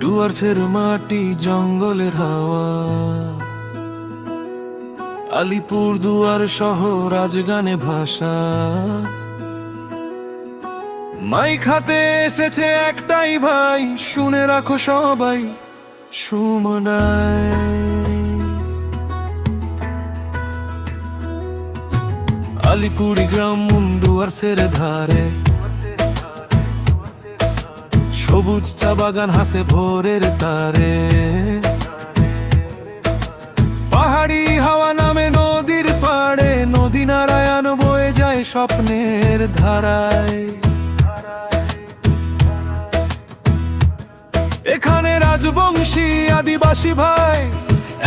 ডুয়ার্সের মাটি, জঙ্গলের হাওয়া, আলিপুর দুয়ার শহর রাজগানে ভাষা। মাইক হাতে এসেছে একটাই ভাই, শুনে রাখো সবাই, সুমনাই। আলিপুরি গ্রাম ডুয়ার্সের ধারে, সবুজ চা বাগান হাসে ভোরের তারে। পাহাড়ি হাওয়া নামে নদীর পাড়ে, নদী নারায়ণ বয়ে যায় স্বপ্নের ধারায়। এখানে রাজবংশী আদিবাসী ভাই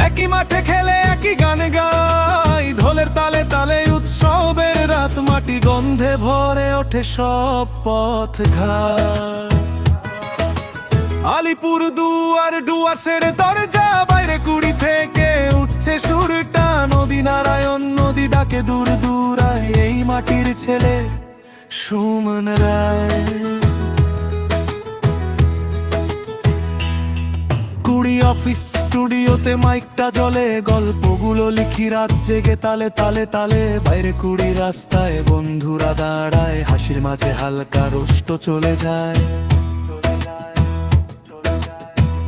একই মাঠে খেলে, একই গানে গায়। ঢোলের তালে তালে উৎসবের রাত, মাটি গন্ধে ভরে ওঠে সব পথ ঘাট। আলিপুর দুয়ার, ডুয়ার্সের দরজা, বাইরে কুড়ি থেকে উঠছে সুরটা। নদী নারায়ণ, নদী ডাকে দূর দূরায়, এই মাটির ছেলে সুমন রায়। কুড়ি অফিস স্টুডিওতে মাইকটা জ্বলে, গল্পগুলো লিখি রাত জেগে তালে তালে তালে। বাইরে কুড়ি রাস্তায় বন্ধুরা দাঁড়ায়, হাসির মাঝে হালকা রোষ্ট চলে যায়।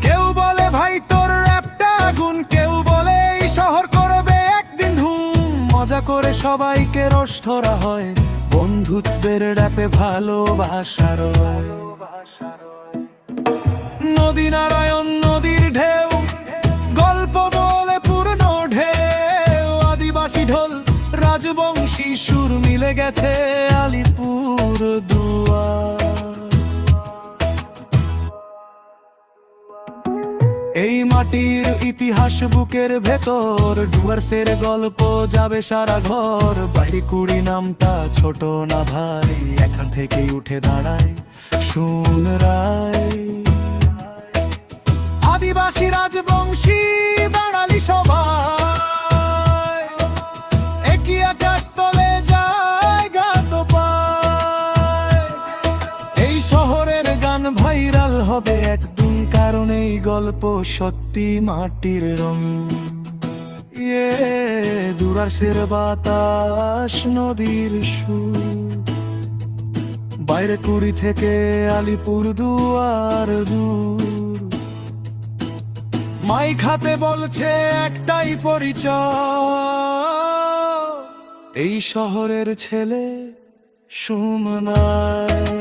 কেউ বলে ভাই তোর র্যাপটা আগুন, কেউ বলে এই শহর করবে একদিন ধুম। মজা করে সবাইকে রস ধরা হয়, বন্ধুত্বের র্যাপে ভালোবাসার রয়। নদী নারায়ণ, নদীর ঢেউ, গল্প বলে পুরনো ঢেউ। আদিবাসী ঢোল, রাজবংশী সুর, মিলে গেছে আলিপুর দুয়ার। এই মাটির ইতিহাস বুকের ভেতর, ডুয়ার্সের গল্প যাবে সারা ঘর। বাইরে কুড়ি নামটা ছোট না ভাই, এখান থেকেই উঠে দাঁড়ায় সুমন রায়। আদিবাসী রাজবংশী বাঙালি সবাই, একই আকাশ তলে জায়গা তো পায়। এই শহরের গান ভাইরাল হবে একদিন, কারণ এই গল্প সত্যি মাটির রং। ডুয়ার্সের বাতাস, নদীর সুর, বাইরে কুড়ি থেকে আলিপুর দুয়ার দূর। মাইক হাতে বলছে একটাই পরিচয়, এই শহরের ছেলে সুমনাই।